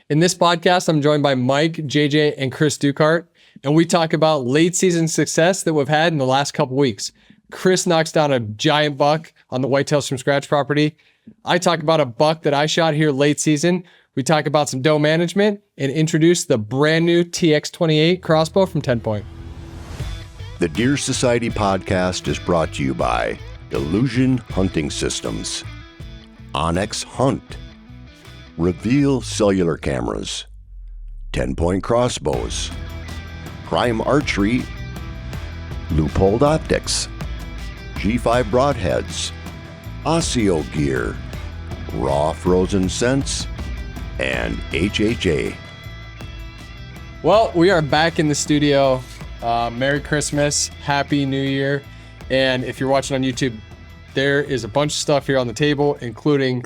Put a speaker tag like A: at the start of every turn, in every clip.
A: In this podcast, I'm joined by Mike, JJ, and Chris Dukart, and we talk about late season success that we've had in the last couple weeks. Chris knocks down a giant buck on the Whitetails from Scratch property. I talk about a buck that I shot here late season. We talk about some doe management and introduce the brand new TX28 crossbow from 10 Point.
B: The Deer Society podcast is brought to you by Illusion Hunting Systems, Onyx Hunt, Reveal Cellular Cameras, 10 Point Crossbows, Prime Archery, Loophole Optics, G5 Broadheads, Osseo Gear, Raw Frozen Scents, and HHA.
A: Well, we are back in the studio. Merry Christmas, Happy New Year. And if you're watching on YouTube, there is a bunch of stuff here on the table, including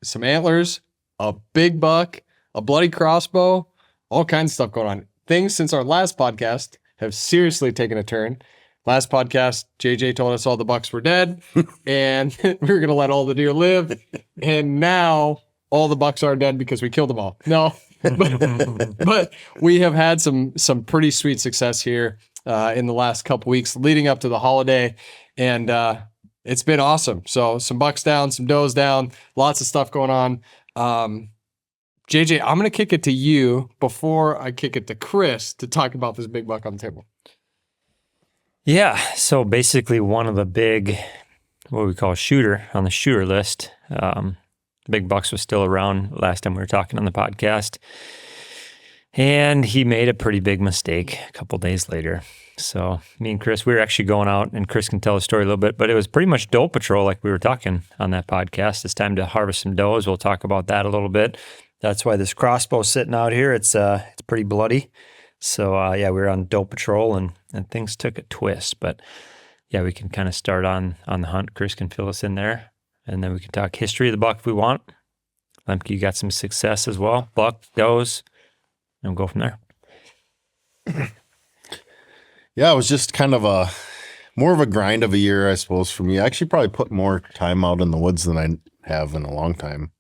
A: some antlers, a big buck, a bloody crossbow, all kinds of stuff going on. Things since our last podcast have seriously taken a turn. Last podcast, JJ told us all the bucks were dead and we were going to let all the deer live. And now all the bucks are dead because we killed them all. No, but we have had some pretty sweet success here in the last couple weeks leading up to the holiday. And it's been awesome. So some bucks down, some does down, lots of stuff going on. JJ, I'm going to kick it to you before I kick it to Chris to talk about this big buck on the table.
C: Yeah, so basically one of the big, what we call shooter on the shooter list, Big Bucks was still around last time we were talking on the podcast, and he made a pretty big mistake a couple days later. So me and Chris, we were actually going out, and Chris can tell the story a little bit, but it was pretty much doe patrol like we were talking on that podcast. It's time to harvest some does. We'll talk about that a little bit. That's why this crossbow's sitting out here. It's pretty bloody. So yeah, we were on doe patrol and things took a twist. But yeah, we can kind of start on the hunt. Chris can fill us in there, and then we can talk history of the buck if we want. Lemke, you got some success as well. Buck, does, and we'll go from there.
D: Yeah, it was just kind of more of a grind of a year, I suppose, for me. I actually probably put more time out in the woods than I have in a long time.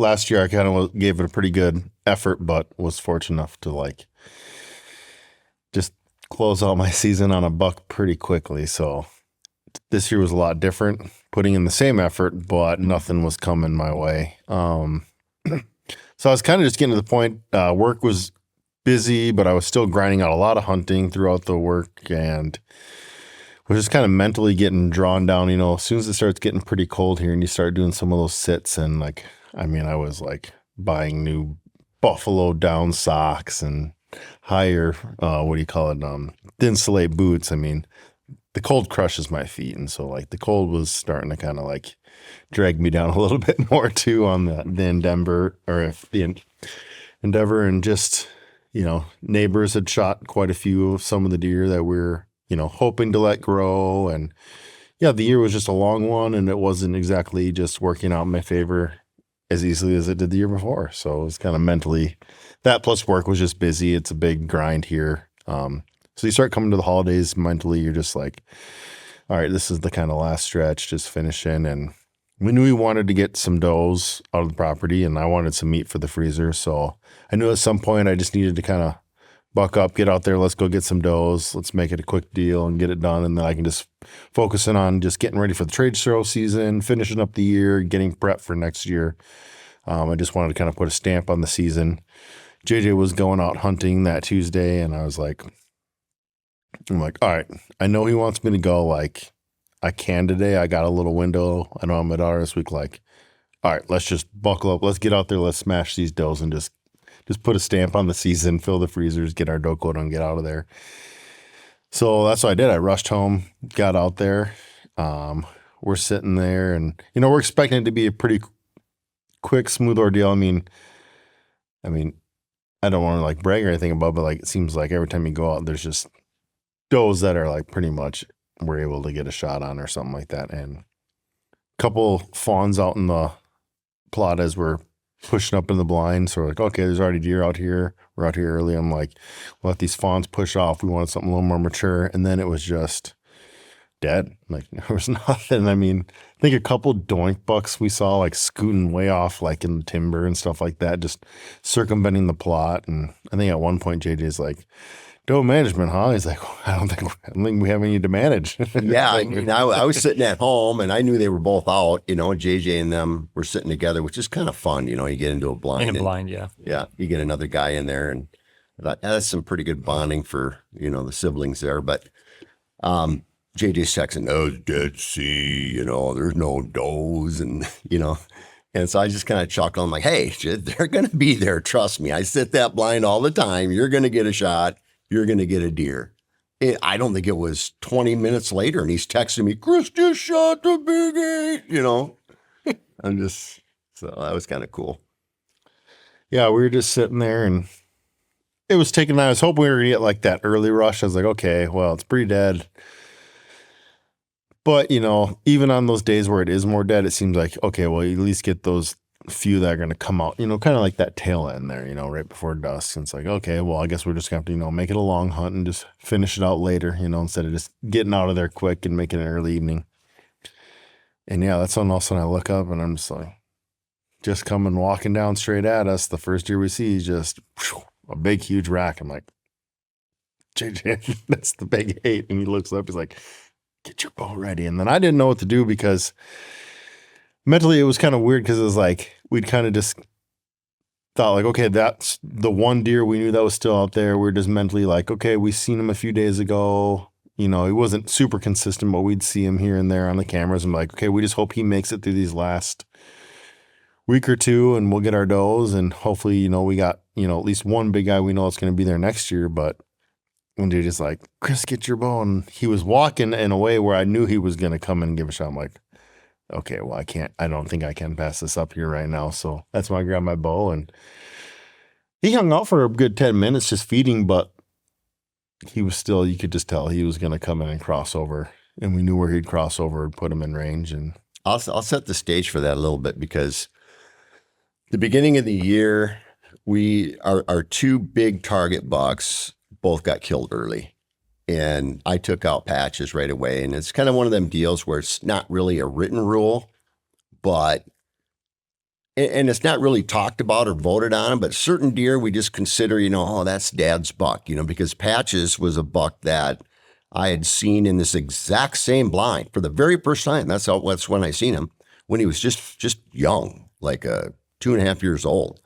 D: Last year, I kind of gave it a pretty good effort, but was fortunate enough to just close out my season on a buck pretty quickly. So this year was a lot different, putting in the same effort, but nothing was coming my way. So I was kind of just getting to the point, work was busy, but I was still grinding out a lot of hunting throughout the work and was just kind of mentally getting drawn down. As soon as it starts getting pretty cold here and you start doing some of those sits and I was buying new buffalo down socks and higher, thin-slate boots. The cold crushes my feet. And so the cold was starting to kind of drag me down a little bit more too on the Endeavor and just, neighbors had shot quite a few of some of the deer that we're, hoping to let grow. And yeah, the year was just a long one and it wasn't exactly just working out in my favor as easily as it did the year before. So it was kind of mentally, that plus work was just busy. It's a big grind here. So you start coming to the holidays mentally, you're just all right, this is the kind of last stretch, just finishing. And we knew we wanted to get some does out of the property and I wanted some meat for the freezer. So I knew at some point I just needed to kind of buck up, get out there, let's go get some does. Let's make it a quick deal and get it done. And then I can just focus in on just getting ready for the trade show season, finishing up the year, getting prepped for next year. I just wanted to kind of put a stamp on the season. JJ was going out hunting that Tuesday and I was all right, I know he wants me to go I can today. I got a little window. I know I'm at our this week. All right, let's just buckle up. Let's get out there. Let's smash these does and just put a stamp on the season, fill the freezers, get our doe quota and get out of there. So that's what I did. I rushed home, got out there. We're sitting there and, we're expecting it to be a pretty quick, smooth ordeal. I don't want to brag or anything about, but it seems like every time you go out, there's just does that are pretty much we're able to get a shot on or something like that. And a couple fawns out in the plot as we're pushing up in the blind. So we're okay, there's already deer out here. We're out here early. I'm we'll let these fawns push off. We wanted something a little more mature. And then it was just dead. Like there was nothing. I mean, I think a couple doink bucks we saw like scooting way off, like in the timber and stuff like that, just circumventing the plot. And I think at one point JJ's like, "Doe management, huh?" He's like, I don't think we have any to manage."
B: Yeah, I mean, I was sitting at home and I knew they were both out, JJ and them were sitting together, which is kind of fun. You get into a blind.
C: In a blind, yeah.
B: Yeah, you get another guy in there, and I thought, that's some pretty good bonding for, the siblings there. But JJ's texting, "Oh, Dead Sea, there's no does," and, and so I just kind of chuckled. I'm like, "Hey, they're going to be there. Trust me. I sit that blind all the time. You're going to get a shot. You're going to get a deer." I don't think it was 20 minutes later, and he's texting me, "Chris just shot the big 8, so that was kind of cool.
D: Yeah, we were just sitting there and it was taking, I was hoping we were going to get like that early rush. I was like, okay, well, it's pretty dead. But, even on those days where it is more dead, it seems like, okay, well, you at least get those few that are going to come out, kind of like that tail end there, right before dusk. And it's like, okay, well, I guess we're just going to have to, make it a long hunt and just finish it out later, instead of just getting out of there quick and making it early evening. And yeah, that's when all of a sudden I look up and I'm just like, just coming walking down straight at us. The first deer we see is just a big, huge rack. I'm like, JJ, that's the big 8. And he looks up, he's like, "Get your bow ready." And then I didn't know what to do because mentally it was kind of weird because it was like, we'd kind of just thought like, okay, that's the one deer we knew that was still out there. We're just mentally like, okay, we seen him a few days ago. He wasn't super consistent, but we'd see him here and there on the cameras. And like, okay, we just hope he makes it through these last week or two and we'll get our does. And hopefully, we got, at least one big guy we know it's going to be there next year. But when they're just like, "Chris, get your bow." And he was walking in a way where I knew he was going to come in and give a shot. I'm like, okay, well, I don't think I can pass this up here right now. So that's when I grabbed my bow and he hung out for a good 10 minutes just feeding, but he was still, you could just tell he was going to come in and cross over, and we knew where he'd cross over and put him in range. And
B: I'll set the stage for that a little bit because the beginning of the year, our 2 big target bucks both got killed early. And I took out Patches right away. And it's kind of one of them deals where it's not really a written rule, but, and it's not really talked about or voted on, but certain deer we just consider, oh, that's Dad's buck, because Patches was a buck that I had seen in this exact same blind for the very first time. That's when I seen him, when he was just young, like 2.5 years old.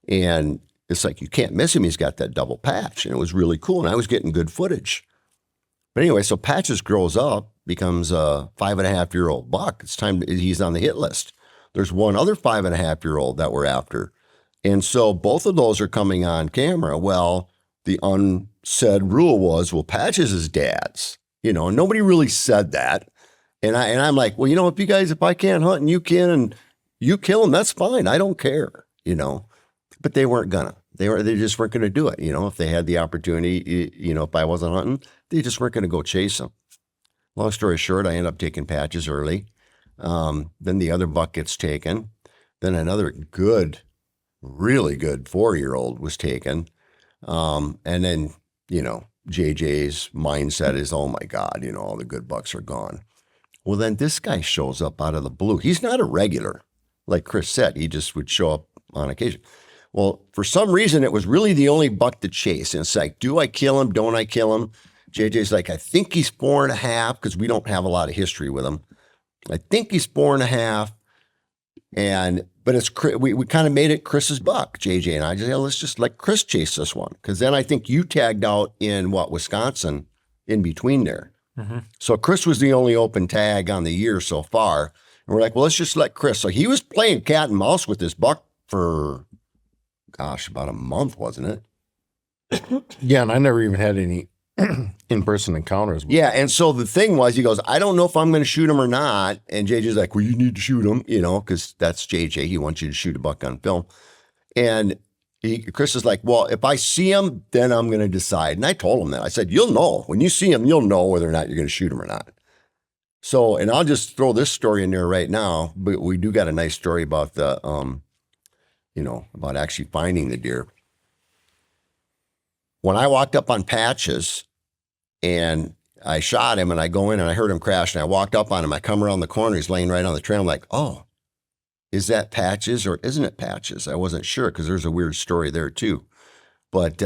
B: And it's like, you can't miss him. He's got that double patch. And it was really cool. And I was getting good footage. But anyway, so Patches grows up, becomes a 5.5-year-old buck. It's time, he's on the hit list. There's one other 5.5-year-old that we're after. And so both of those are coming on camera. Well, the unsaid rule was, well, Patches is Dad's, nobody really said that. And I'm like, well, if I can't hunt and you can, and you kill him, that's fine. I don't care, but they weren't gonna. They just weren't gonna do it. If they had the opportunity, if I wasn't hunting, they just weren't gonna go chase them. Long story short, I end up taking Patches early. Then the other buck gets taken. Then another really good 4-year-old was taken. And then, JJ's mindset is, oh my God, all the good bucks are gone. Well, then this guy shows up out of the blue. He's not a regular. Like Chris said, he just would show up on occasion. Well, for some reason, it was really the only buck to chase. And it's like, do I kill him? Don't I kill him? JJ's like, I think he's 4.5 because we don't have a lot of history with him. I think he's 4.5. But it's we kind of made it Chris's buck, JJ and I. Just, let's just let Chris chase this one. Because then I think you tagged out in Wisconsin in between there. Mm-hmm. So Chris was the only open tag on the year so far. And we're like, well, let's just let Chris. So he was playing cat and mouse with this buck for, about a month, wasn't it?
D: Yeah, and I never even had any in-person encounters.
B: Yeah, and so the thing was, he goes, I don't know if I'm going to shoot him or not. And JJ's like, well, you need to shoot him, because that's JJ. He wants you to shoot a buck on film. And Chris is like, well, if I see him, then I'm going to decide. And I told him that. I said, you'll know. When you see him, you'll know whether or not you're going to shoot him or not. So, and I'll just throw this story in there right now. But we do got a nice story about the, about actually finding the deer. When I walked up on Patches, and I shot him and I go in and I heard him crash and I walked up on him. I come around the corner. He's laying right on the trail. I'm like, oh, is that Patches or isn't it Patches? I wasn't sure because there's a weird story there too. But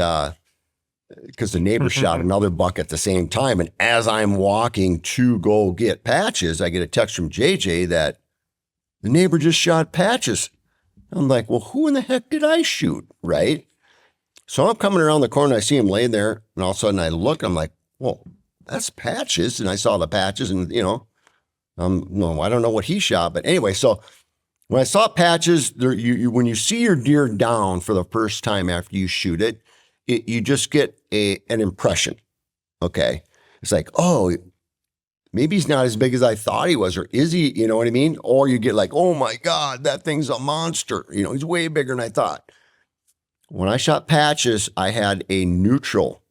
B: because the neighbor shot another buck at the same time. And as I'm walking to go get Patches, I get a text from JJ that the neighbor just shot Patches. I'm like, well, who in the heck did I shoot? Right. So I'm coming around the corner. I see him lay there. And all of a sudden I look, I'm like, well, that's Patches. And I saw the patches and, no, I don't know what he shot. But anyway, so when I saw Patches, when you see your deer down for the first time after you shoot it, you just get an impression. Okay. It's like, oh, maybe he's not as big as I thought he was, or is he, you know what I mean? Or you get like, oh my God, that thing's a monster. He's way bigger than I thought. When I shot Patches, I had a neutral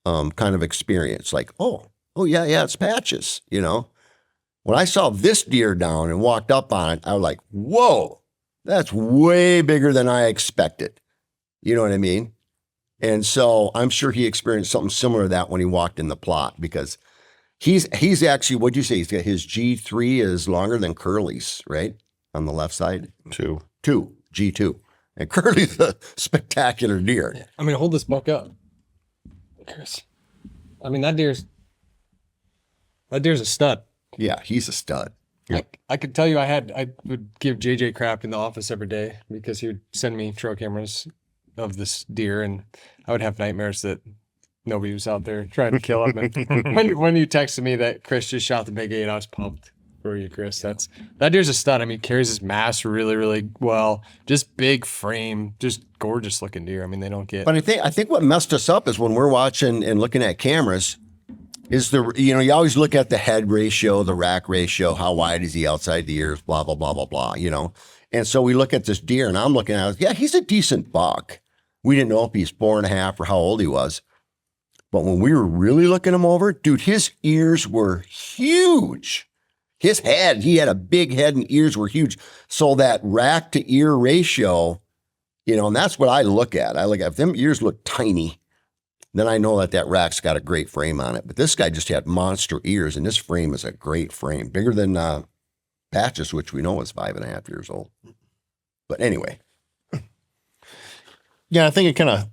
B: kind of experience. Like, oh yeah, it's Patches, When I saw this deer down and walked up on it, I was like, whoa, that's way bigger than I expected. You know what I mean? And so I'm sure he experienced something similar to that when he walked in the plot, because he's actually, what'd you say? He's got his G3 is longer than Curly's, right? On the left side?
D: Two,
B: G2. And Curly's a spectacular deer.
A: Yeah. I mean, hold this buck up, Chris. I mean, that deer's a stud.
B: Yeah, he's a stud.
A: I could tell you I would give JJ crap in the office every day because he would send me trail cameras of this deer, and I would have nightmares that nobody was out there trying to kill him. And when you texted me that Chris just shot the big 8, I was pumped for you, Chris. That deer's a stud. I mean, carries his mass really, really well. Just big frame, just gorgeous looking deer. I mean, they don't get.
B: But I think what messed us up is when we're watching and looking at cameras, is you always look at the head ratio, the rack ratio, how wide is he outside the ears, blah blah blah blah blah. And so we look at this deer, and I'm looking at it. Yeah, he's a decent buck. We didn't know if he's 4.5 or how old he was. But when we were really looking him over, dude, his ears were huge. His head, he had a big head and ears were huge. So that rack to ear ratio, and that's what I look at. I look at if them ears look tiny, then I know that rack's got a great frame on it. But this guy just had monster ears, and this frame is a great frame. Bigger than Patches, which we know is 5.5 years old. But anyway.
D: Yeah, I think it kind of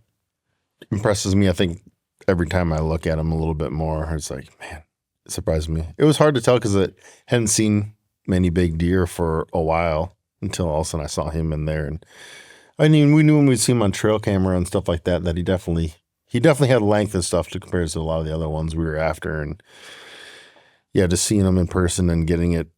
D: impresses me. I think every time I look at him a little bit more, it's like, man, it surprised me. It was hard to tell because I hadn't seen many big deer for a while until all of a sudden I saw him in there. And I mean, we knew when we'd see him on trail camera and stuff like that he definitely had length and stuff to compare to a lot of the other ones we were after. And yeah, just seeing him in person and getting it,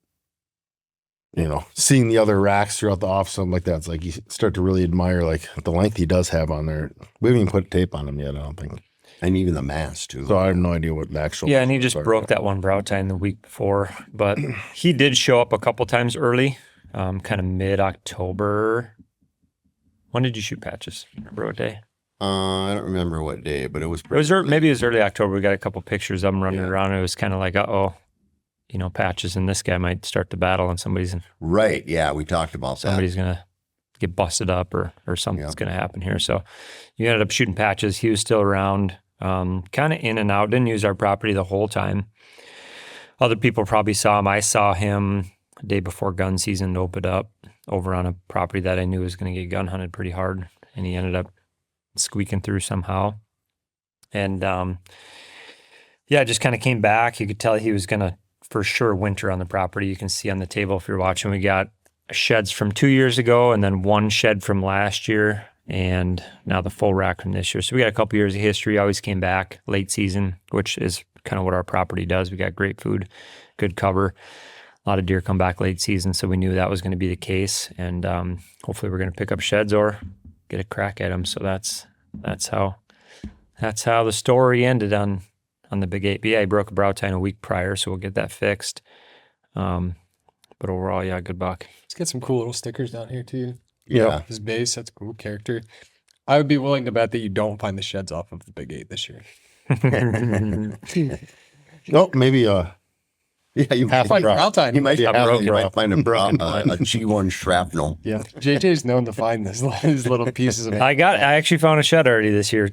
D: seeing the other racks throughout the off, something like that. It's like you start to really admire like the length he does have on there. We haven't even put tape on him yet, I don't think.
B: And even the mass too.
D: So I have no idea what the actual.
C: Yeah, and he just broke that one brow tine the week before, but he did show up a couple times early, kind of mid-October. When did you shoot Patches? Remember what day?
B: I don't remember what day, but it was.
C: Maybe it was early October. We got a couple pictures of him running around. It was kind of like, Patches and this guy might start the battle, and somebody's
B: right. Yeah, we talked about
C: somebody's gonna get busted up, or something's gonna happen here. So you ended up shooting Patches. He was still around, kind of in and out. Didn't use our property the whole time. Other people probably saw him. I saw him the day before gun season opened up over on a property that I knew was going to get gun hunted pretty hard, and he ended up squeaking through somehow. And just kind of came back. You could tell he was going to for sure winter on the property. You can see on the table if you're watching, we got sheds from 2 years ago and then one shed from last year, and now the full rack from this year. So we got a couple years of history. Always came back late season, which is kind of what our property does. We got great food, good cover. A lot of deer come back late season, so we knew that was going to be the case. And hopefully we're going to pick up sheds or get a crack at them. So that's how the story ended on the big 8. But yeah, he broke a brow tine a week prior, so we'll get that fixed. But overall, yeah, good buck.
A: He's got some cool little stickers down here too.
B: Yeah.
A: His base, that's a cool character. I would be willing to bet that you don't find the sheds off of the big 8 this year.
D: Oh, maybe
B: yeah, you
A: might find brow tine.
B: You might find a
D: Broken
B: G1 shrapnel.
A: Yeah, JJ's known to find his little pieces of it.
C: I actually found a shed already this year.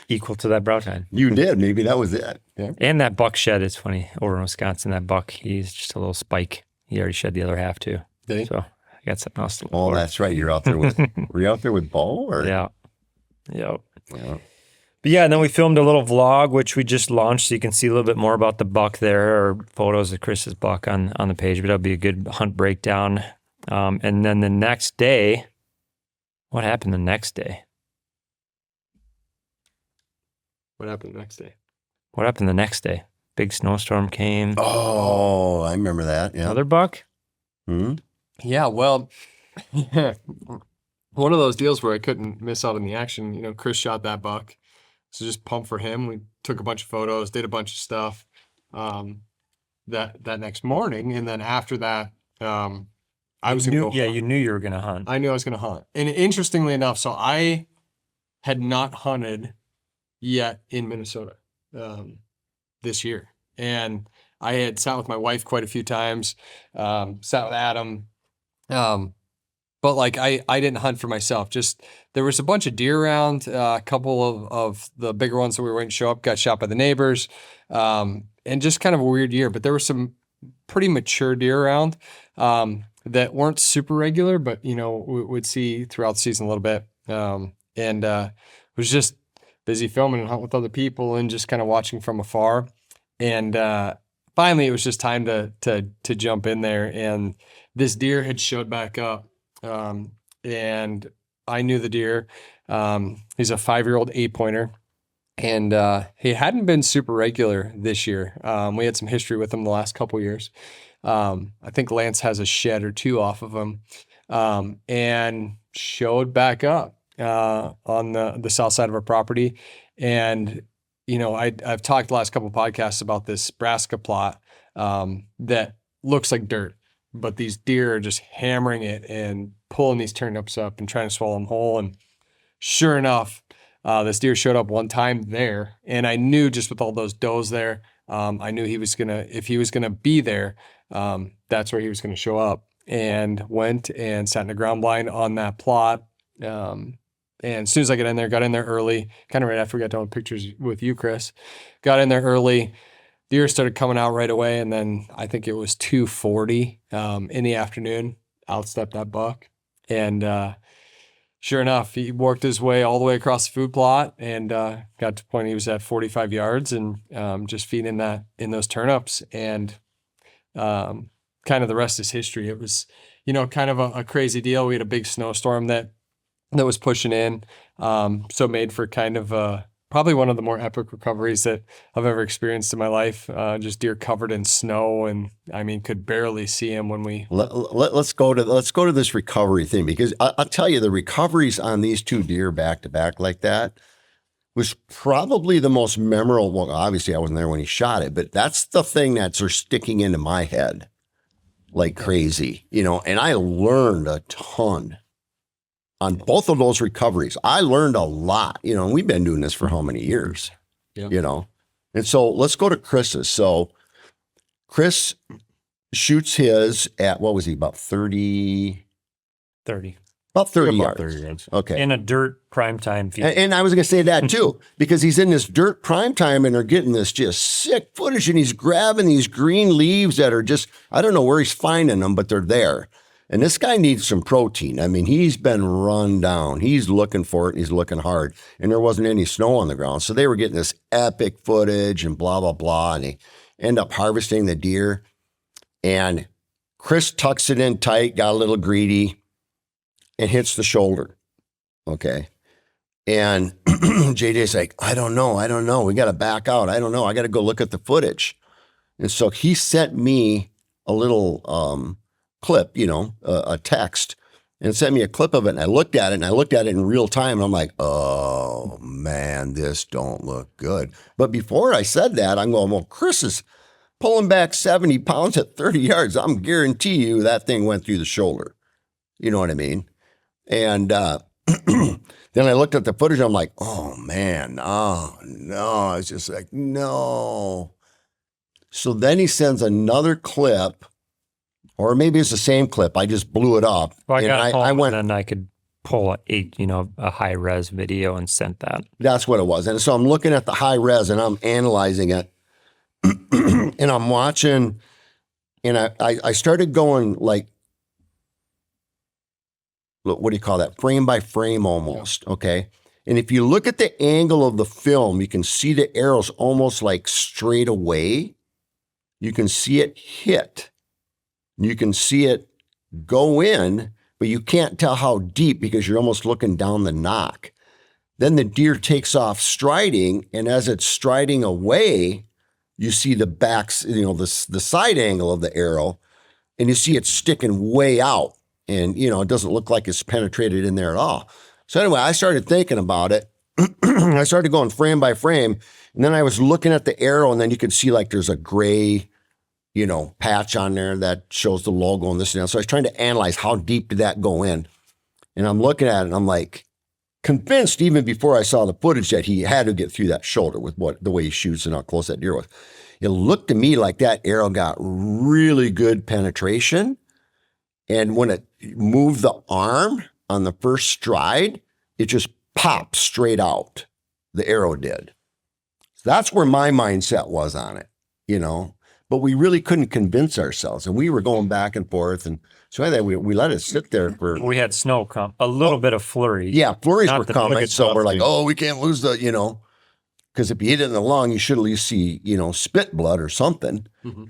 C: equal to that brow tine.
B: You did. Maybe that was it.
C: And that buck shed, it's funny. Over in Wisconsin, that buck, he's just a little spike. He already shed the other half too.
A: Did he?
C: So I got something else to look
B: Oh,
C: for.
B: that's right. You're out there with, were you out there with Bo? Or?
C: Yeah. Yep.
B: Yeah.
C: But yeah, and then we filmed a little vlog, which we just launched, so you can see a little bit more about the buck there, or photos of Chris's buck on the page. But that'll be a good hunt breakdown. And then the next day, what happened the next day?
A: What happened the next day?
C: What happened the next day? Big snowstorm came.
B: Oh, I remember that. Yeah.
C: Another buck?
B: Hmm?
A: Yeah, well, one of those deals where I couldn't miss out on the action. You know, Chris shot that buck, so just pumped for him. We took a bunch of photos, did a bunch of stuff that next morning, and then after that, I was gonna go.
C: Yeah, you knew you were gonna hunt.
A: I knew I was gonna hunt, and interestingly enough, so I had not hunted yet in Minnesota this year, and I had sat with my wife quite a few times, sat with Adam. But like I didn't hunt for myself. Just there was a bunch of deer around. A couple of the bigger ones that we were waiting to show up got shot by the neighbors, and just kind of a weird year. But there were some pretty mature deer around that weren't super regular, but we would see throughout the season a little bit. And was just busy filming and hunting with other people and just kind of watching from afar. And finally, it was just time to jump in there. And this deer had showed back up. And I knew the deer. He's a 5-year-old 8-pointer, and he hadn't been super regular this year. We had some history with him the last couple years. I think Lance has a shed or two off of him, and showed back up on the south side of our property. And I've talked the last couple podcasts about this brassica plot that looks like dirt. But these deer are just hammering it and pulling these turnips up and trying to swallow them whole. And sure enough, this deer showed up one time there. And I knew just with all those does there, I knew if he was gonna be there, that's where he was gonna show up. And went and sat in a ground blind on that plot. And as soon as I got in there early, kind of right after we got done with pictures with you, Chris. Got in there early. Deer started coming out right away, and then I think it was 2:40 in the afternoon. Out stepped that buck, and sure enough, he worked his way all the way across the food plot and got to the point he was at 45 yards and just feeding in those turnips, and kind of the rest is history. It was kind of a crazy deal. We had a big snowstorm that was pushing in, so it made for kind of probably one of the more epic recoveries that I've ever experienced in my life. Just deer covered in snow, and I mean, could barely see him when we.
B: Let's go to this recovery thing, because I'll tell you, the recoveries on these two deer back to back like that was probably the most memorable. Well, obviously I wasn't there when he shot it, but that's the thing that's sticking into my head like crazy, and I learned a ton on both of those recoveries. I learned a lot, and we've been doing this for how many years, And so let's go to Chris's. So Chris shoots his at, what was he, about 30?
C: 30.
B: About 30
D: About
B: yards.
D: 30 yards.
B: Okay.
C: In a dirt primetime field.
B: And I was going to say that too, because he's in this dirt prime time and they're getting this just sick footage, and he's grabbing these green leaves that are just, I don't know where he's finding them, but they're there. And this guy needs some protein. I mean, he's been run down. He's looking for it, and he's looking hard. And there wasn't any snow on the ground. So they were getting this epic footage and blah, blah, blah. And they end up harvesting the deer. And Chris tucks it in tight, got a little greedy, and hits the shoulder. Okay. And JJ's like, I don't know. We got to back out. I don't know. I got to go look at the footage. And so he sent me a little clip, a text, and sent me a clip of it. And I looked at it in real time. And I'm like, oh man, this don't look good. But before I said that, I'm going, well, Chris is pulling back 70 pounds at 30 yards. I'm guarantee you that thing went through the shoulder. You know what I mean? And then I looked at the footage. And I'm like, oh man, oh no. It's just like, no. So then he sends another clip. Or maybe it's the same clip. I just blew it up.
C: Well, I
B: and
C: got home
B: I went,
C: and then I could pull a high res video and sent that.
B: That's what it was. And so I'm looking at the high res and I'm analyzing it and I'm watching, and I started going like, what do you call that? Frame by frame almost. Okay. And if you look at the angle of the film, you can see the arrows almost like straight away. You can see it hit. You can see it go in, but you can't tell how deep because you're almost looking down the nock. Then the deer takes off striding, and as it's striding away, you see the backs, the side angle of the arrow, and you see it sticking way out. And, it doesn't look like it's penetrated in there at all. So anyway, I started thinking about it. I started going frame by frame, and then I was looking at the arrow, and then you could see like there's a gray, patch on there that shows the logo and this and that. So I was trying to analyze how deep did that go in. And I'm looking at it, and I'm like convinced even before I saw the footage that he had to get through that shoulder with the way he shoots and how close that deer was. It looked to me like that arrow got really good penetration. And when it moved the arm on the first stride, it just popped straight out. The arrow did. So that's where my mindset was on it, but we really couldn't convince ourselves. And we were going back and forth. And so anyway, we let it sit there for.
C: We had snow come, a little bit of flurry.
B: Yeah, flurries
C: Not
B: were
C: the
B: coming.
C: biggest
B: So
C: stuff,
B: we're like,
C: dude.
B: we can't lose because if you hit it in the lung, you should at least see, spit blood or something.
A: Mm-hmm.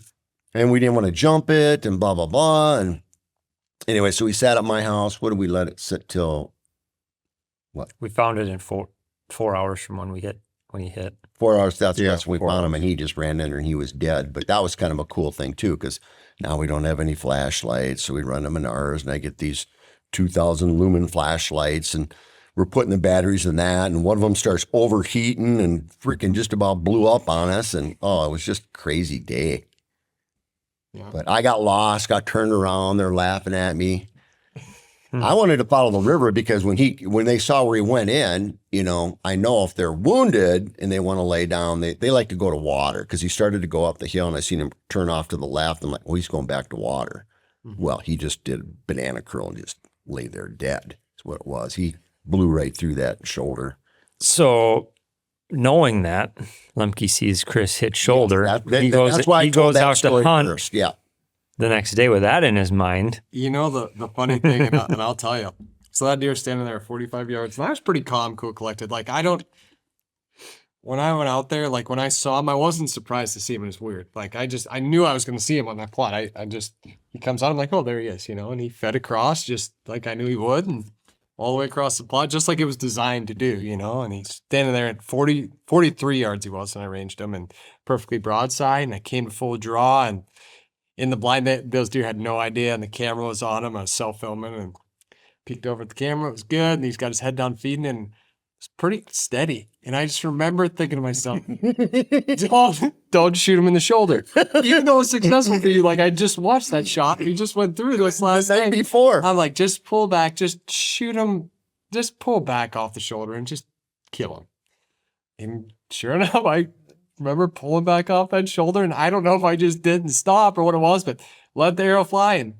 B: And we didn't want to jump it and blah, blah, blah. And anyway, so we sat at my house. What did we let it sit till? What?
C: We found it in 4 hours from when he hit.
B: 4 hours. That's
D: Yeah,
B: when we
D: 4
B: found him, and he just ran in there and he was dead. But that was kind of a cool thing too, because now we don't have any flashlights. So we run them in ours, and I get these 2,000 lumen flashlights, and we're putting the batteries in that. And one of them starts overheating and freaking just about blew up on us. And it was just a crazy day.
A: Yeah.
B: But I got lost, got turned around. They're laughing at me. I wanted to follow the river because when they saw where he went in, I know if they're wounded and they want to lay down, they like to go to water, because he started to go up the hill and I seen him turn off to the left. I'm like, well, he's going back to water. Mm-hmm. Well, he just did a banana curl and just lay there dead. That's what it was. He blew right through that shoulder.
C: So knowing that, Lemke sees Chris hit shoulder.
B: That's why I told
C: goes
B: that
C: out to
B: story
C: hunt
B: first. Yeah.
C: the next day with that in his mind.
A: The funny thing, and I'll tell you. So that deer standing there 45 yards, and I was pretty calm, cool, collected. Like, when I went out there, like when I saw him, I wasn't surprised to see him. It was weird. Like, I knew I was going to see him on that plot. He comes out, I'm like, oh, there he is, and he fed across just like I knew he would, and all the way across the plot, just like it was designed to do, and he's standing there at 43 yards he was, and I ranged him, and perfectly broadside, and I came to full draw, and in the blind, those deer had no idea, and the camera was on him. I was self-filming and peeked over at the camera. It was good, and he's got his head down feeding, and it's pretty steady. And I just remember thinking to myself, don't shoot him in the shoulder. Even though it's successful for you, like I just watched that shot. He just went through this last night
B: before.
A: I'm like, just pull back, just shoot him, just pull back off the shoulder and just kill him. And sure enough, I remember pulling back off that shoulder, and I don't know if I just didn't stop or what it was, but let the arrow fly, and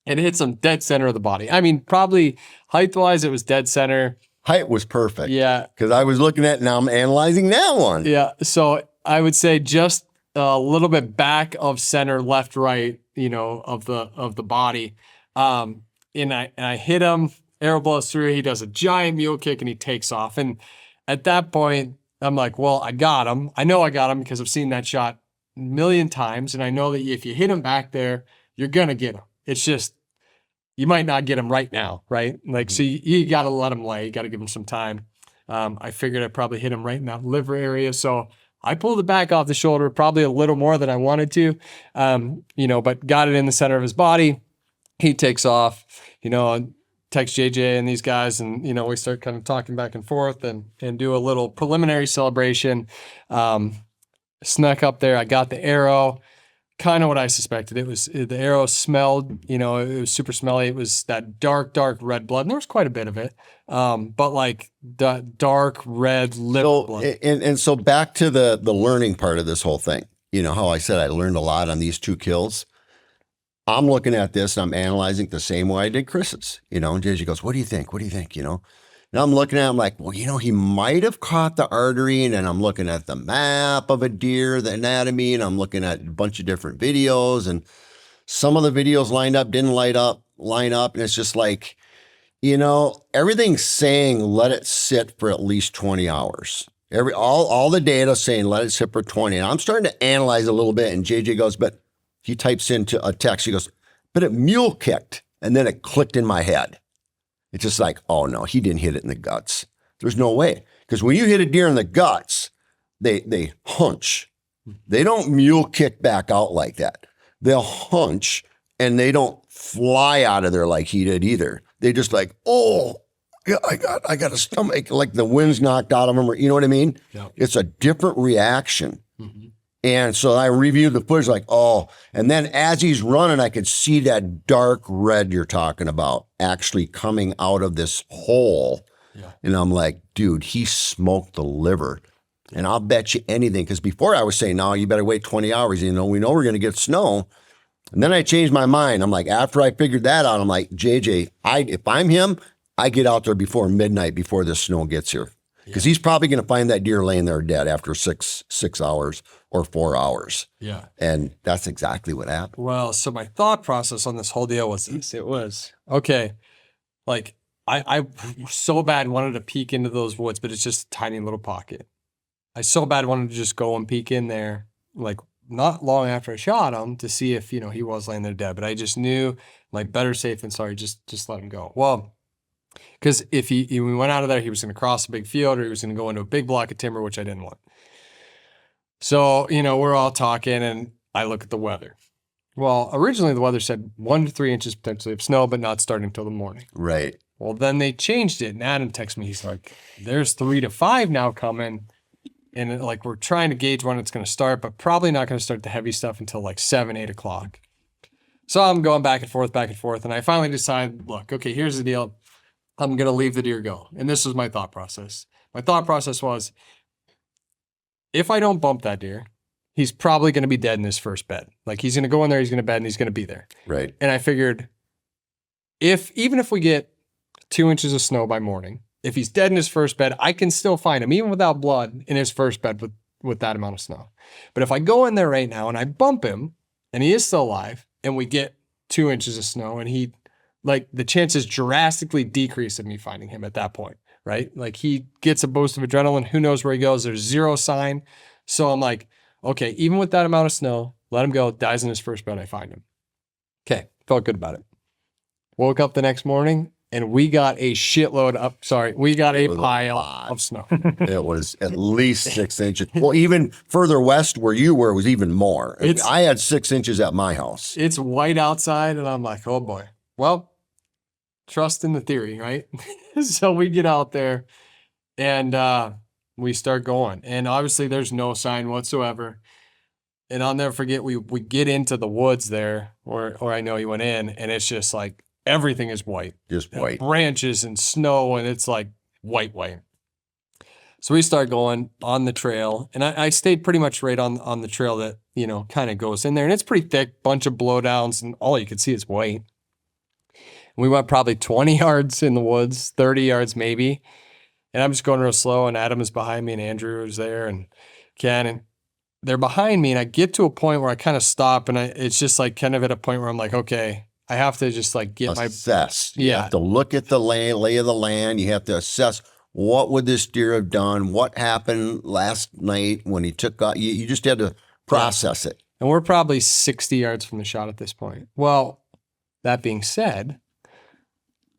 A: it hits him dead center of the body. I mean, probably height-wise, it was dead center.
B: Height was perfect.
A: Yeah.
B: Because I was looking at it, now I'm analyzing that one.
A: Yeah. So I would say just a little bit back of center, left, right, of the body. And I hit him, arrow blows through, he does a giant mule kick, and he takes off. And at that point, I'm like, well, I got him. I know I got him because I've seen that shot a million times. And I know that if you hit him back there, you're going to get him. It's just, you might not get him right now, right? Like, so you got to let him lay. You got to give him some time. I figured I'd probably hit him right in that liver area. So I pulled it back off the shoulder, probably a little more than I wanted to, but got it in the center of his body. He takes off, and text JJ and these guys, and, we start kind of talking back and forth and do a little preliminary celebration. Snuck up there. I got the arrow. Kind of what I suspected. It was, the arrow smelled, it was super smelly. It was that dark red blood. And there was quite a bit of it. But like the dark red liver blood.
B: And so back to the learning part of this whole thing, how I said I learned a lot on these two kills. I'm looking at this and I'm analyzing it the same way I did Chris's, and JJ goes, what do you think? What do you think? And I'm looking at him like, well, he might have caught the artery. And then I'm looking at the map of a deer, the anatomy, and I'm looking at a bunch of different videos. And some of the videos didn't line up. And it's just like, everything's saying let it sit for at least 20 hours. All the data saying let it sit for 20. And I'm starting to analyze a little bit. And JJ goes, but he types into a text. He goes, but it mule kicked. And then it clicked in my head. It's just like, oh no, he didn't hit it in the guts. There's no way. Because when you hit a deer in the guts, they hunch. They don't mule kick back out like that. They'll hunch and they don't fly out of there like he did either. They just like, oh, yeah, I got a stomach, like the wind's knocked out of him. You know what I mean? Yeah. It's a different reaction. Mm-hmm. And so I reviewed the footage like, oh, and then as he's running, I could see that dark red you're talking about actually coming out of this hole. Yeah. And I'm like, dude, he smoked the liver. And I'll bet you anything. Because before I was saying, no, you better wait 20 hours. We know we're going to get snow. And then I changed my mind. I'm like, after I figured that out, I'm like, JJ, if I'm him, I get out there before midnight, before the snow gets here. Because he's probably going to find that deer laying there dead after six hours or 4 hours. Yeah. And that's exactly what happened.
A: Well, so my thought process on this whole deal was this. It was, okay, like I so bad wanted to peek into those woods, but it's just a tiny little pocket. I so bad wanted to just go and peek in there, like not long after I shot him to see if, he was laying there dead. But I just knew, like, better safe than sorry, just let him go. Well, because if we went out of there, he was going to cross a big field or he was going to go into a big block of timber, which I didn't want. So, we're all talking and I look at the weather. Well, originally the weather said 1 to 3 inches potentially of snow, but not starting until the morning.
B: Right.
A: Well, then they changed it and Adam texted me. He's like, there's 3 to 5 now coming. And like, we're trying to gauge when it's going to start, but probably not going to start the heavy stuff until like 7, 8 o'clock. So I'm going back and forth. And I finally decide, look, okay, here's the deal. I'm going to leave the deer go. And this was my thought process. My thought process was, if I don't bump that deer, he's probably going to be dead in his first bed. Like, he's going to go in there, he's going to bed, and he's going to be there.
B: Right.
A: And I figured, even if we get 2 inches of snow by morning, if he's dead in his first bed, I can still find him, even without blood, in his first bed with that amount of snow. But if I go in there right now and I bump him, and he is still alive, and we get 2 inches of snow, and the chances drastically decrease of me finding him at that point, right? Like, he gets a boost of adrenaline. Who knows where he goes? There's zero sign. So I'm like, okay, even with that amount of snow, let him go. Dies in his first bed. I find him. Okay. Felt good about it. Woke up the next morning and we got a pile of snow.
B: It was at least 6 inches. Well, even further west where you were, it was even more. I had 6 inches at my house.
A: It's white outside and I'm like, oh boy. Well, trust in the theory, right? So we get out there and we start going. And obviously there's no sign whatsoever. And I'll never forget, we get into the woods there, or I know he went in, and it's just like everything is white.
B: Just white.
A: Branches and snow, and it's like white. So we start going on the trail, and I stayed pretty much right on the trail that, kind of goes in there. And it's pretty thick, bunch of blowdowns, and all you could see is white. We went probably 20 yards in the woods, 30 yards maybe. And I'm just going real slow, and Adam is behind me, and Andrew is there, and Ken, and they're behind me. And I get to a point where I kind of stop, and it's just like kind of at a point where I'm like, okay, I have to just like get
B: assess.
A: Yeah.
B: You have to look at the lay of the land. You have to assess, what would this deer have done? What happened last night when he took out? You just had to process it.
A: And we're probably 60 yards from the shot at this point. Well, that being said,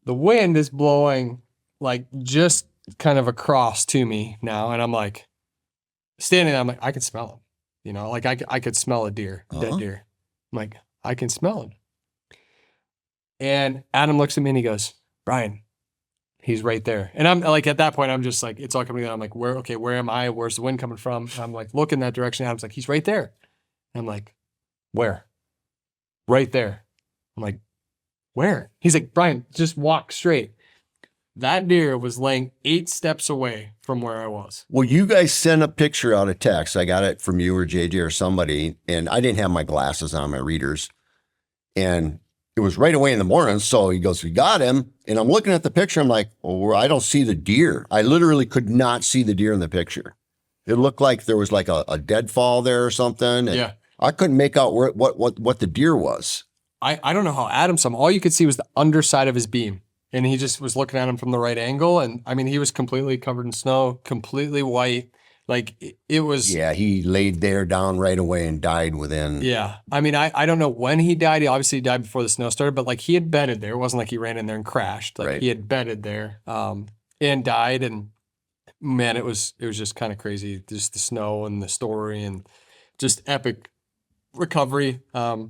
A: the wind is blowing like just kind of across to me now. And I'm like standing there, I'm like, I can smell him. Like I could smell a deer, dead deer. I'm like, I can smell him. And Adam looks at me and he goes, Bryan, he's right there. And I'm like, at that point, I'm just like, it's all coming out. I'm like, where am I? Where's the wind coming from? And I'm like, look in that direction. Adam's like, he's right there. And I'm like, where? Right there. I'm like, where? He's like, Bryan, just walk straight. That deer was laying 8 steps away from where I was.
B: Well, you guys sent a picture out of text. I got it from you or JJ or somebody, and I didn't have my glasses on, my readers. And it was right away in the morning. So he goes, we got him. And I'm looking at the picture. I'm like, well, I don't see the deer. I literally could not see the deer in the picture. It looked like there was like a deadfall there or something. And
A: Yeah.
B: I couldn't make out what the deer was.
A: I don't know how Adam saw him. All you could see was the underside of his beam. And he just was looking at him from the right angle. And I mean, he was completely covered in snow, completely white. Like it was.
B: Yeah, he laid there down right away and died within.
A: Yeah. I mean, I don't know when he died. He obviously died before the snow started, but like he had bedded there. It wasn't like he ran in there and crashed. Like
B: Right.
A: he had bedded there and died. And man, it was just kind of crazy. Just the snow and the story and just epic recovery. I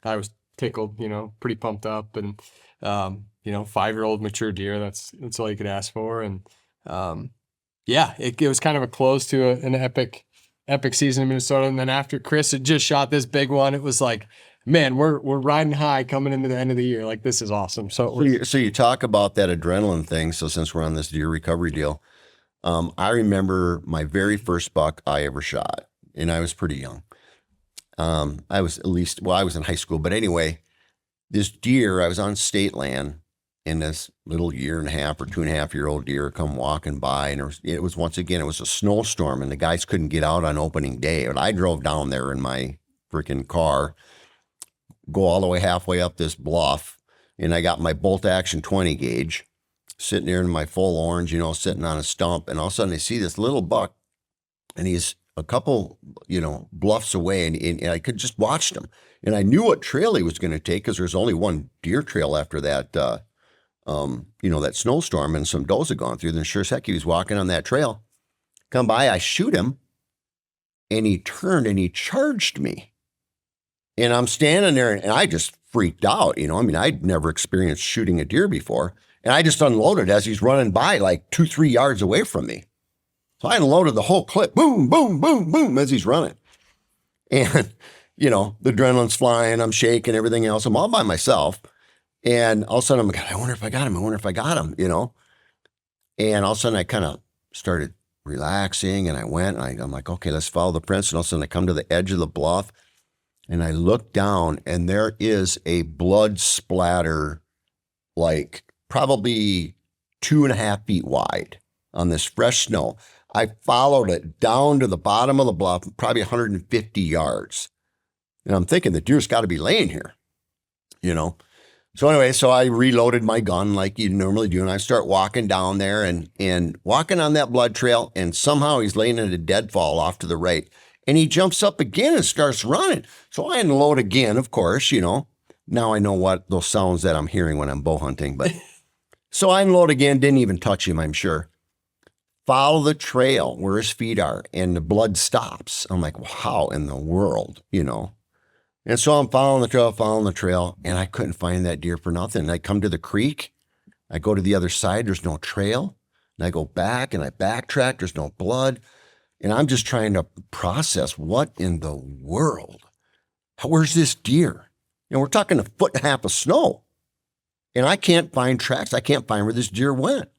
A: was tickled, pretty pumped up, and 5-year-old mature deer. That's all you could ask for. And yeah, it was kind of a close to an epic season in Minnesota. And then after Chris had just shot this big one, it was like, man, we're riding high coming into the end of the year. Like, this is awesome. So
B: you talk about that adrenaline thing. So since we're on this deer recovery deal, I remember my very first buck I ever shot, and I was pretty young. I was I was in high school, but anyway, this deer, I was on state land, and this little 1.5 or 2.5-year-old deer come walking by, and it was once again, it was a snowstorm, and the guys couldn't get out on opening day. And I drove down there in my freaking car, go all the way halfway up this bluff, and I got my bolt action 20 gauge sitting there in my full orange, sitting on a stump, and all of a sudden I see this little buck, and he's a couple, bluffs away, and I could just watch him. And I knew what trail he was going to take, because there's only one deer trail after that, that snowstorm, and some does had gone through. Then sure as heck, he was walking on that trail. Come by, I shoot him, and he turned and he charged me. And I'm standing there, and I just freaked out. I'd never experienced shooting a deer before. And I just unloaded as he's running by like 2-3 yards away from me. So I unloaded the whole clip, boom, boom, boom, boom, as he's running. And, the adrenaline's flying, I'm shaking, everything else. I'm all by myself. And all of a sudden, I'm like, God, I wonder if I got him. And all of a sudden, I kind of started relaxing, and I went, and I'm like, okay, let's follow the prints. And all of a sudden, I come to the edge of the bluff, and I look down, and there is a blood splatter, like probably 2.5 feet wide on this fresh snow. I followed it down to the bottom of the bluff, probably 150 yards. And I'm thinking the deer's got to be laying here, So anyway, so I reloaded my gun like you normally do, and I start walking down there and walking on that blood trail, and somehow he's laying in a deadfall off to the right. And he jumps up again and starts running. So I unload again, of course, Now I know what those sounds that I'm hearing when I'm bow hunting. But so I unload again, didn't even touch him, I'm sure. Follow the trail where his feet are, and the blood stops. I'm like, well, how in the world, And so I'm following the trail, and I couldn't find that deer for nothing. I come to the creek. I go to the other side. There's no trail. And I go back, and I backtrack. There's no blood. And I'm just trying to process what in the world. Where's this deer? We're talking 1.5 feet of snow. And I can't find tracks. I can't find where this deer went.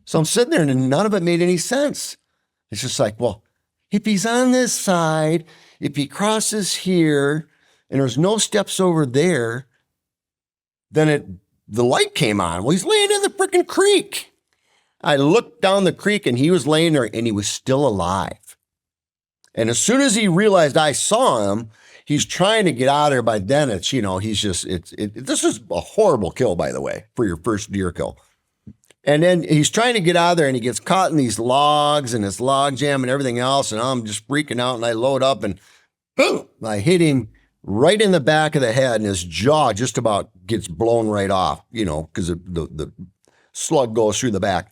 B: So I'm sitting there, and none of it made any sense. It's just like, well, if he's on this side, if he crosses here, and there's no steps over there, then the light came on. Well, he's laying in the freaking creek. I looked down the creek, and he was laying there, and he was still alive. And as soon as he realized I saw him, he's trying to get out of there. By then, it's, this is a horrible kill, by the way, for your first deer kill. And then he's trying to get out of there, and he gets caught in these logs and this log jam and everything else. And I'm just freaking out, and I load up, and boom, I hit him right in the back of the head, and his jaw just about gets blown right off, because the slug goes through the back.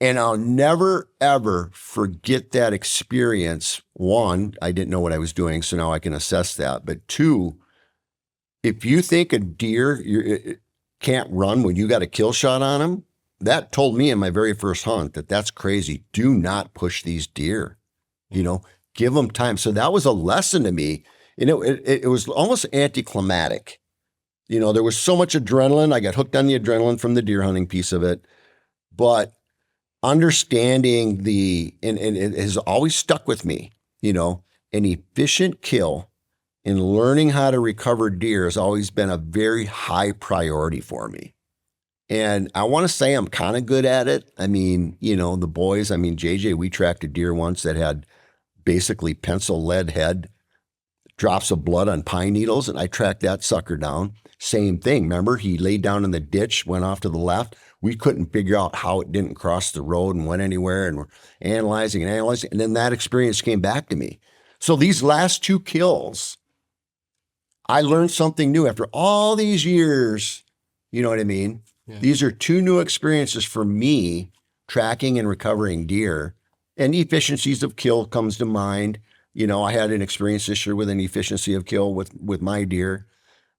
B: And I'll never, ever forget that experience. One, I didn't know what I was doing, so now I can assess that. But two, if you think a deer can't run when you got a kill shot on him, that told me in my very first hunt that's crazy. Do not push these deer, give them time. So that was a lesson to me. It was almost anticlimactic. There was so much adrenaline. I got hooked on the adrenaline from the deer hunting piece of it, but understanding and it has always stuck with me, an efficient kill And learning how to recover deer has always been a very high priority for me. And I want to say I'm kind of good at it. I mean, the boys, JJ, we tracked a deer once that had basically pencil lead head, drops of blood on pine needles, and I tracked that sucker down. Same thing. Remember, he laid down in the ditch, went off to the left. We couldn't figure out how it didn't cross the road and went anywhere, and we're analyzing. And then that experience came back to me. So these last 2 kills, I learned something new after all these years. You know what I mean? Yeah. These are 2 new experiences for me, tracking and recovering deer. And efficiencies of kill comes to mind. I had an experience this year with an efficiency of kill with my deer.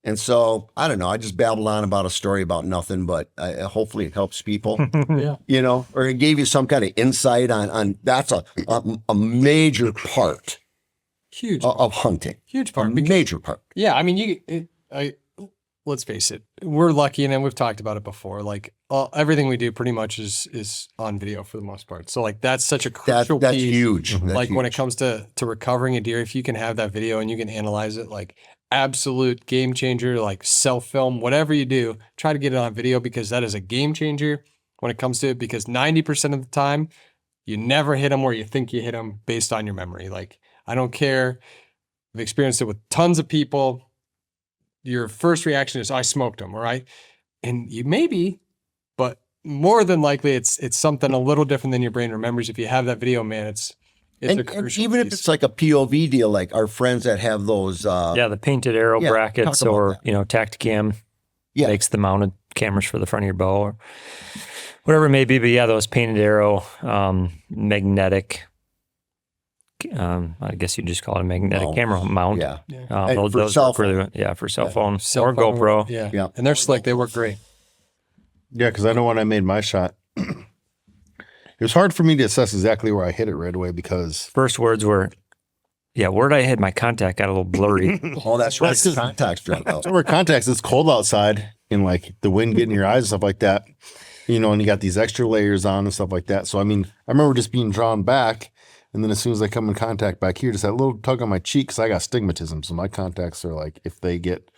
B: And so, I don't know, I just babbled on about a story about nothing, but hopefully it helps people,
A: Yeah.
B: Or it gave you some kind of insight on that's a major part of hunting.
A: Huge part.
B: Major part.
A: Yeah. I mean, let's face it, we're lucky, and then we've talked about it before. Like everything we do pretty much is on video for the most part. So like that's such a crucial
B: that's
A: piece.
B: Huge. That's
A: like
B: huge.
A: When it comes to recovering a deer, if you can have that video and you can analyze it, like absolute game changer, like self-film, whatever you do, try to get it on video, because that is a game changer when it comes to it, because 90% of the time you never hit them where you think you hit them based on your memory. Like, I don't care. I've experienced it with tons of people. Your first reaction is, I smoked them, all right? And you maybe, but more than likely it's something a little different than your brain remembers. If you have that video, man, it's
B: and even if it's like a POV deal, like our friends that have those
C: the painted arrow brackets, or Tacticam makes the mounted cameras for the front of your bow or whatever it may be. But yeah, those painted arrow magnetic, I guess you just call it a magnetic camera mount. Those
B: for
C: cell phone or GoPro.
A: Yeah. And they're slick. They work great.
D: Yeah, because I know when I made my shot, it was hard for me to assess exactly where I hit it right away, because
C: first words were, where'd I hit? My contact got a little blurry.
B: Oh, that's right. Contacts dropped out.
D: So where contacts, it's cold outside, and like the wind getting in your eyes and stuff like that, and you got these extra layers on and stuff like that. So, I remember just being drawn back, and then as soon as I come in contact back here, just that little tug on my cheek, because I got stigmatism. So my contacts are like, if they get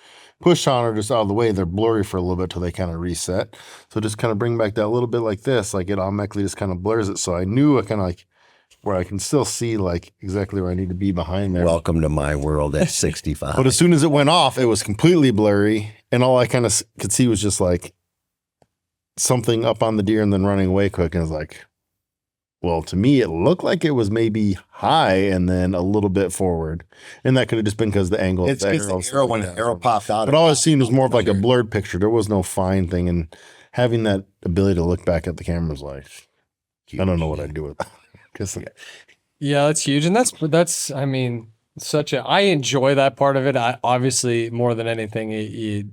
D: pushed on or just out of the way, they're blurry for a little bit till they kind of reset. So just kind of bring back that little bit like this, like it automatically just kind of blurs it. So I knew I kind of like where I can still see like exactly where I need to be behind there.
B: Welcome to my world at 65.
D: But as soon as it went off, it was completely blurry. And all I kind of could see was just like something up on the deer and then running away quick. And I was like, well, to me, it looked like it was maybe high and then a little bit forward. And that could have just been because the angle of the arrow.
B: When the arrow popped out.
D: But all I seen was more of like a blurred picture. There was no fine thing. And having that ability to look back at the camera was like, I don't know what I'd do with that.
A: Yeah, that's huge. And that's I enjoy that part of it. I obviously, more than anything, you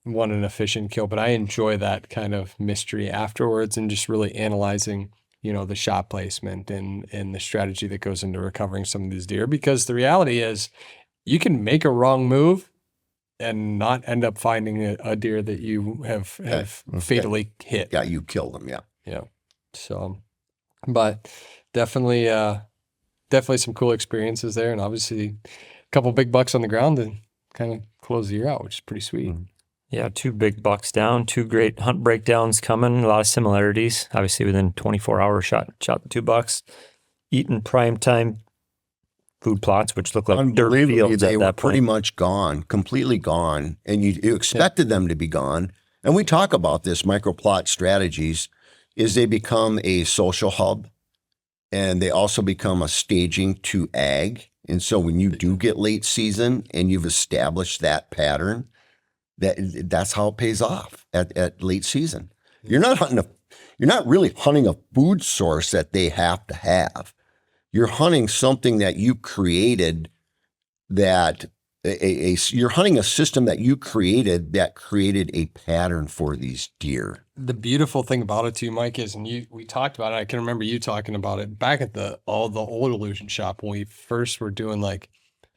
A: want an efficient kill, but I enjoy that kind of mystery afterwards and just really analyzing the shot placement and the strategy that goes into recovering some of these deer, because the reality is you can make a wrong move and not end up finding a deer that you have fatally hit.
B: Yeah, you killed them. Yeah.
A: Yeah. So, but definitely some cool experiences there. And obviously a couple big bucks on the ground to kind of close the year out, which is pretty sweet. Mm-hmm.
C: Yeah, 2 big bucks down, 2 great hunt breakdowns coming, a lot of similarities. Obviously, within 24 hours, shot the 2 bucks, eating prime time food plots, which look like dirt fields
B: they
C: at
B: were
C: that point.
B: Pretty much gone, completely gone, and you expected them to be gone. And we talk about this microplot strategies, is they become a social hub, and they also become a staging to ag. And so when you do get late season and you've established that pattern, that's how it pays off at late season. You're not really hunting a food source that they have to have. You're hunting something that you created, you're hunting a system that you created that created a pattern for these deer.
A: The beautiful thing about it too, Mike, is, and we talked about it, I can remember you talking about it back at the old illusion shop when we first were doing like,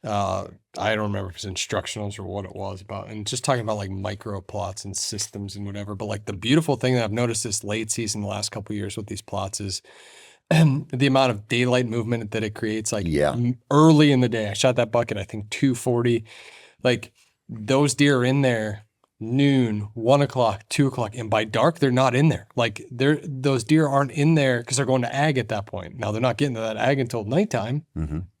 A: I don't remember if it was instructionals or what it was about, and just talking about like micro plots and systems and whatever. But like the beautiful thing that I've noticed this late season, the last couple of years with these plots is, the amount of daylight movement that it creates, like
B: Yeah.
A: early in the day. I shot that buck at, I think, 2:40. Like those deer are in there noon, 1 o'clock, 2 o'clock, and by dark they're not in there. Like those deer aren't in there because they're going to ag at that point. Now they're not getting to that ag until nighttime,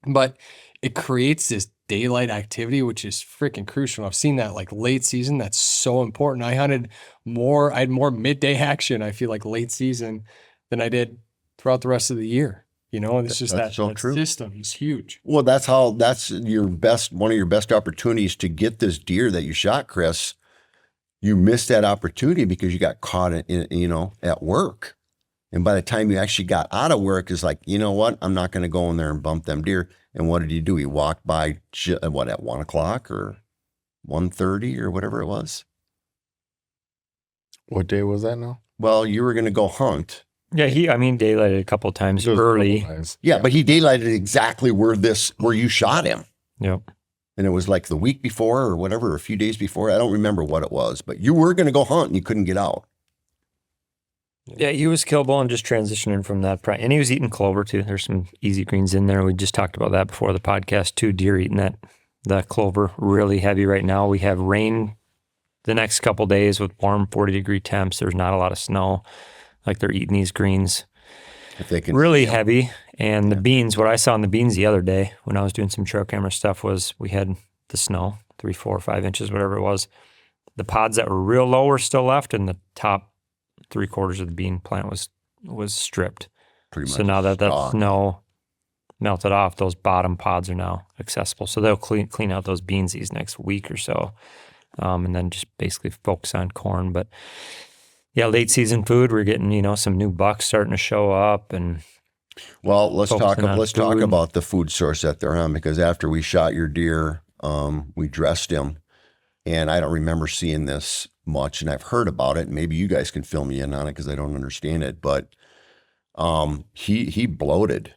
A: but it creates this daylight activity, which is freaking crucial. I've seen that like late season. That's so important. I had more midday action, I feel like, late season than I did throughout the rest of the year. You know, it's just
B: That's so true.
A: system is huge.
B: Well, that's one of your best opportunities to get this deer that you shot, Chris. You missed that opportunity because you got caught at work. And by the time you actually got out of work, it's like, you know what? I'm not going to go in there and bump them deer. And what did he do? He walked by at 1 o'clock or 1:30 or whatever it was.
D: What day was that now?
B: Well, you were going to go hunt.
C: Yeah, daylighted a couple times
D: Just
C: early.
B: Yeah, but he daylighted exactly where you shot him.
C: Yep.
B: And it was like the week before or whatever, a few days before. I don't remember what it was, but you were going to go hunt and you couldn't get out.
C: Yeah, he was killable and just transitioning from that. And he was eating clover too. There's some easy greens in there. We just talked about that before the podcast too. Deer eating that clover really heavy right now. We have rain the next couple days with warm 40-degree temps. There's not a lot of snow. Like they're eating these greens
B: If they can,
C: really heavy. And the beans, what I saw in the beans the other day when I was doing some trail camera stuff was we had the snow, 3, 4, 5 inches, whatever it was. The pods that were real low were still left, and the top 3/4 of the bean plant was stripped.
B: pretty much.
C: So now that
B: gone.
C: snow melted off, those bottom pods are now accessible. So they'll clean out those beans these next week or so, and then just basically focus on corn. But yeah, late season food, we're getting some new bucks starting to show up, and
B: Well, let's talk
C: focusing on food.
B: about the food source that they're on, because after we shot your deer, we dressed him, and I don't remember seeing this much, and I've heard about it. Maybe you guys can fill me in on it because I don't understand it, but he bloated.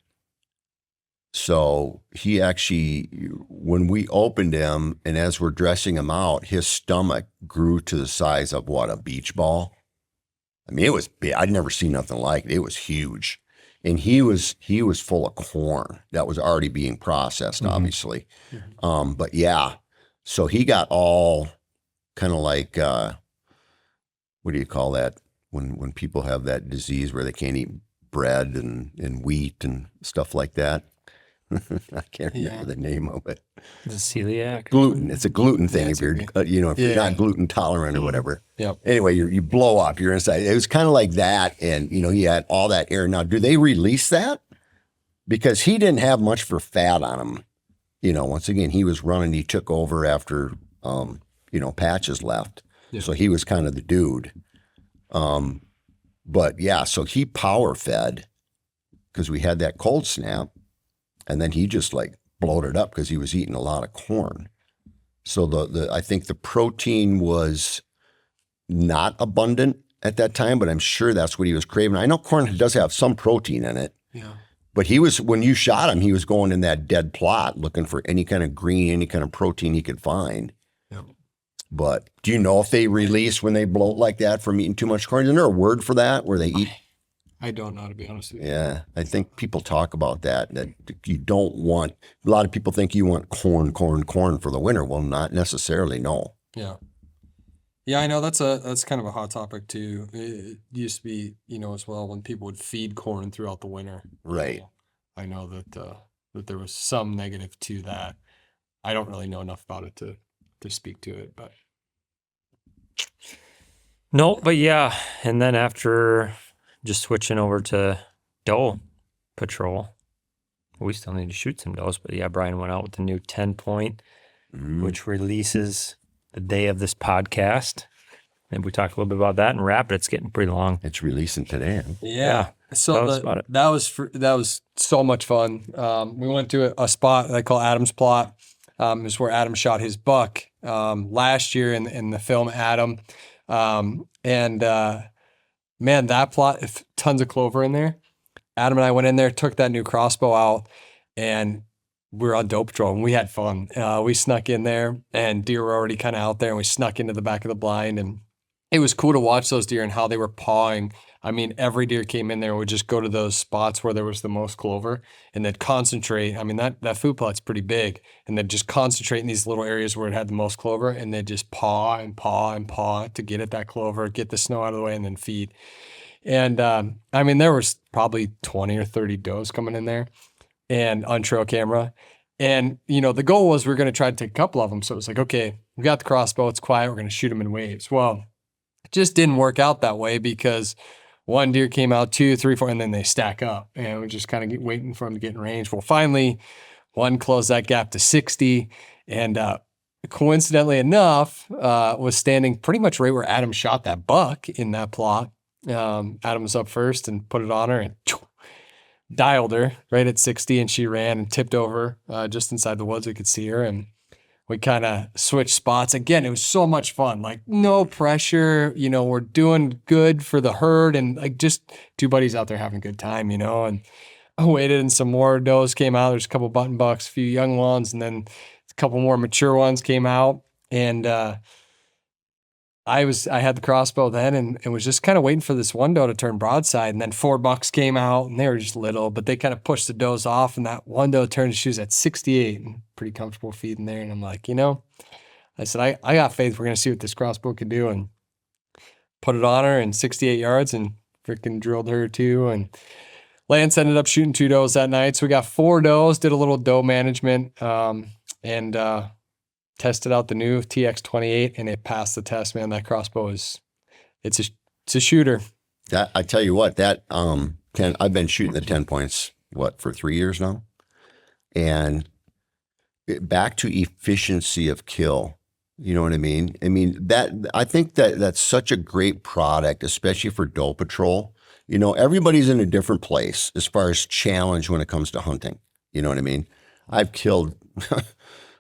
B: So he actually, when we opened him and as we're dressing him out, his stomach grew to the size of a beach ball. I mean, it was big. I'd never seen nothing like it. It was huge. And he was full of corn that was already being processed, obviously. But yeah, so he got all kind of like, what do you call that? When people have that disease where they can't eat bread and wheat and stuff like that. I can't remember the name of it.
C: the celiac.
B: Gluten. It's a gluten thing.
A: Yeah,
B: If you're,
A: it's
B: if you're not gluten tolerant or whatever.
A: Yep.
B: Anyway, you blow up. You're inside. It was kind of like that, and he had all that air. Now, do they release that? Because he didn't have much for fat on him. Once again, he was running. He took over after Patches left, so he was kind of the dude. But yeah, so he power fed because we had that cold snap, and then he just like bloated up because he was eating a lot of corn. So I think the protein was not abundant at that time, but I'm sure that's what he was craving. I know corn does have some protein in it.
A: Yeah.
B: But when you shot him, he was going in that dead plot looking for any kind of green, any kind of protein he could find.
A: Yep.
B: But do you know if they release when they bloat like that from eating too much corn? Isn't there a word for that where they eat?
A: I don't know, to be honest with you.
B: Yeah, I think people talk about that you don't want, a lot of people think you want corn for the winter. Well, not necessarily, no.
A: Yeah. Yeah, I know that's kind of a hot topic too. It used to be, as well, when people would feed corn throughout the winter.
B: Right.
A: I know that there was some negative to that. I don't really know enough about it to speak to it, but
C: No, but yeah. And then after just switching over to doe patrol, we still need to shoot some does. But yeah, Brian went out with the new 10-point, which releases the day of this podcast. And we talked a little bit about that and Rapid. It's getting pretty long.
B: It's releasing today.
A: yeah. So
C: tell us about it.
A: that was so much fun. We went to a spot they call Adam's Plot. Is where Adam shot his buck last year in the film Adam. Man, that plot, tons of clover in there. Adam and I went in there, took that new crossbow out, and we were on doe patrol, and we had fun. We snuck in there, and deer were already kind of out there, and we snuck into the back of the blind, and it was cool to watch those deer and how they were pawing. I mean, every deer came in there and would just go to those spots where there was the most clover and they'd concentrate. I mean, that food plot's pretty big, and they'd just concentrate in these little areas where it had the most clover, and they'd just paw and paw and paw to get at that clover, get the snow out of the way, and then feed. And I mean, there was probably 20 or 30 does coming in there and on trail camera. And, you know, the goal was we're going to try to take a couple of them. So it was like, okay, we got the crossbow, it's quiet, we're going to shoot them in waves. Well, it just didn't work out that way because one deer came out, 2, 3, 4, and then they stack up. And we're just kind of waiting for them to get in range. Well, finally, one closed that gap to 60. And coincidentally enough, was standing pretty much right where Adam shot that buck in that plot. Adam was up first and put it on her and dialed her right at 60. And she ran and tipped over just inside the woods. We could see her. And we kind of switched spots. Again, it was so much fun. Like, no pressure. You know, we're doing good for the herd and like just two buddies out there having a good time, you know. And I waited and some more does came out. There's a couple button bucks, a few young ones, and then a couple more mature ones came out. And I had the crossbow then and was just kind of waiting for this one doe to turn broadside. And then 4 bucks came out and they were just little, but they kind of pushed the does off. And that one doe turned, she was at 68 and pretty comfortable feeding there. And I'm like, you know, I said, I got faith. We're going to see what this crossbow can do. And put it on her in 68 yards and freaking drilled her too. And Lance ended up shooting 2 does that night. So we got 4 does, did a little doe management, and tested out the new TX28 and it passed the test, man. That crossbow it's a shooter.
B: That I tell you what, that I've been shooting the 10 points for 3 years now, and back to efficiency of kill. You know what I mean? I mean I think that's such a great product, especially for doe patrol. You know, everybody's in a different place as far as challenge when it comes to hunting. You know what I mean? I've killed.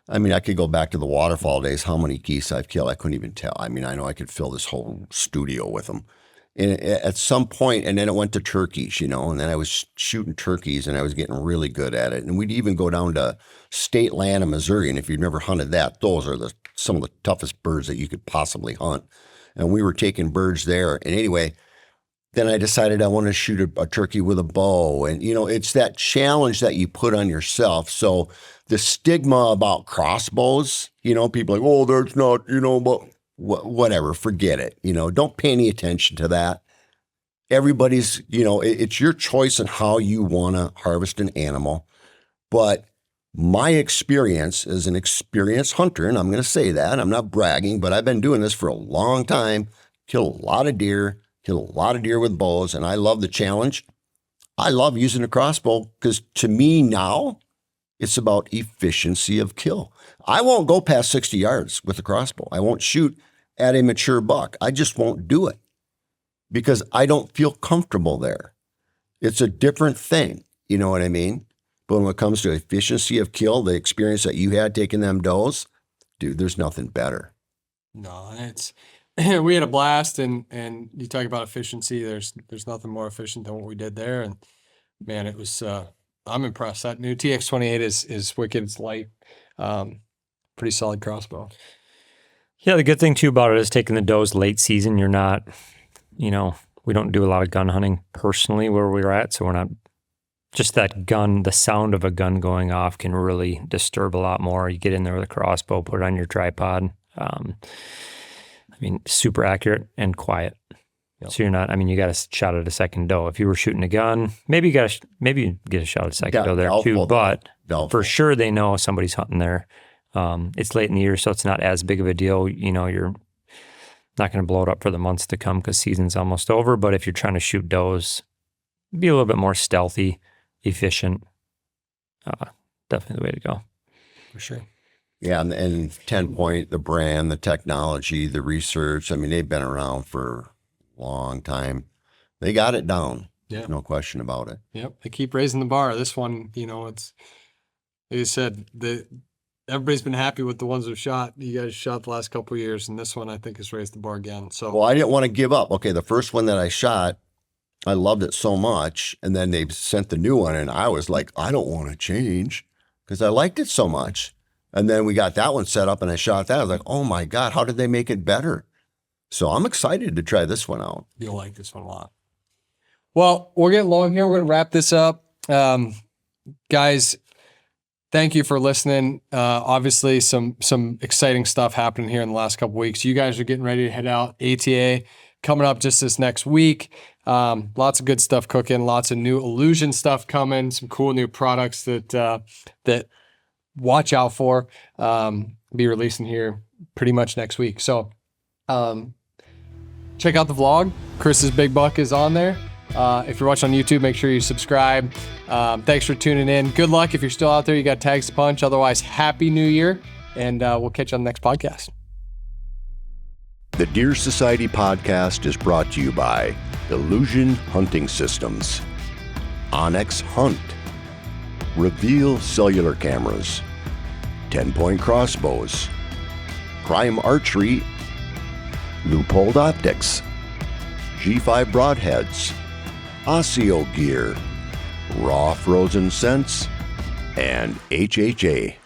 B: I mean, I could go back to the waterfall days, how many geese I've killed. I couldn't even tell. I mean, I know I could fill this whole studio with them. And at some point, and then it went to turkeys, you know, and then I was shooting turkeys and I was getting really good at it. And we'd even go down to state land in Missouri. And if you've never hunted that, those are some of the toughest birds that you could possibly hunt. And we were taking birds there. And anyway, then I decided I wanted to shoot a turkey with a bow. And, you know, it's that challenge that you put on yourself. So the stigma about crossbows, you know, people are like, oh, that's not, you know, but whatever, forget it. You know, don't pay any attention to that. Everybody's, you know, it's your choice on how you want to harvest an animal. But my experience as an experienced hunter, and I'm going to say that, I'm not bragging, but I've been doing this for a long time, killed a lot of deer with bows, and I love the challenge. I love using a crossbow because to me now, it's about efficiency of kill. I won't go past 60 yards with a crossbow. I won't shoot at a mature buck. I just won't do it because I don't feel comfortable there. It's a different thing. You know what I mean? But when it comes to efficiency of kill, the experience that you had taking them does, dude, there's nothing better.
A: No, we had a blast, and you talk about efficiency. There's nothing more efficient than what we did there, and man, it was. I'm impressed. That new TX28 is wicked. It's light, pretty solid crossbow.
C: Yeah, the good thing too about it is taking the does late season. You're not, you know, we don't do a lot of gun hunting personally where we're at, so we're not. Just that gun, the sound of a gun going off can really disturb a lot more. You get in there with a crossbow, put it on your tripod. I mean, super accurate and quiet. Yep. So you're not, I mean, you got a shot at a second doe. If you were shooting a gun, maybe you get a shot at a second doe there too, but for sure they know somebody's hunting there. It's late in the year, so it's not as big of a deal. You know, you're not going to blow it up for the months to come because season's almost over. But if you're trying to shoot does, be a little bit more stealthy, efficient. Definitely the way to go.
A: For sure.
B: Yeah, and 10 Point, the brand, the technology, the research, I mean, they've been around for a long time. They got it down. Yeah. No question about it.
A: Yep. They keep raising the bar. This one, you know, it's, like I said, everybody's been happy with the ones we've shot. You guys shot the last couple of years, and this one I think has raised the bar again. So,
B: well, I didn't want to give up. Okay, the first one that I shot, I loved it so much, and then they sent the new one, and I was like, I don't want to change because I liked it so much. And then we got that one set up and I shot that. I was like, oh my God, how did they make it better? So I'm excited to try this one out.
A: You'll like this one a lot. Well, we're getting long here. We're going to wrap this up. Guys, thank you for listening. Obviously, some exciting stuff happening here in the last couple weeks. You guys are getting ready to head out. ATA coming up just this next week. Lots of good stuff cooking. Lots of new Illusion stuff coming. Some cool new products that watch out for. Be releasing here pretty much next week. So check out the vlog. Chris's Big Buck is on there. If you're watching on YouTube, make sure you subscribe. Thanks for tuning in. Good luck if you're still out there. You got tags to punch. Otherwise, Happy New Year, and we'll catch you on the next podcast.
B: The Deer Society podcast is brought to you by Illusion Hunting Systems, Onyx Hunt, Reveal Cellular Cameras, 10-Point Crossbows, Prime Archery, Loophole Optics, G5 Broadheads, Osseo Gear, Raw Frozen Scents, and HHA.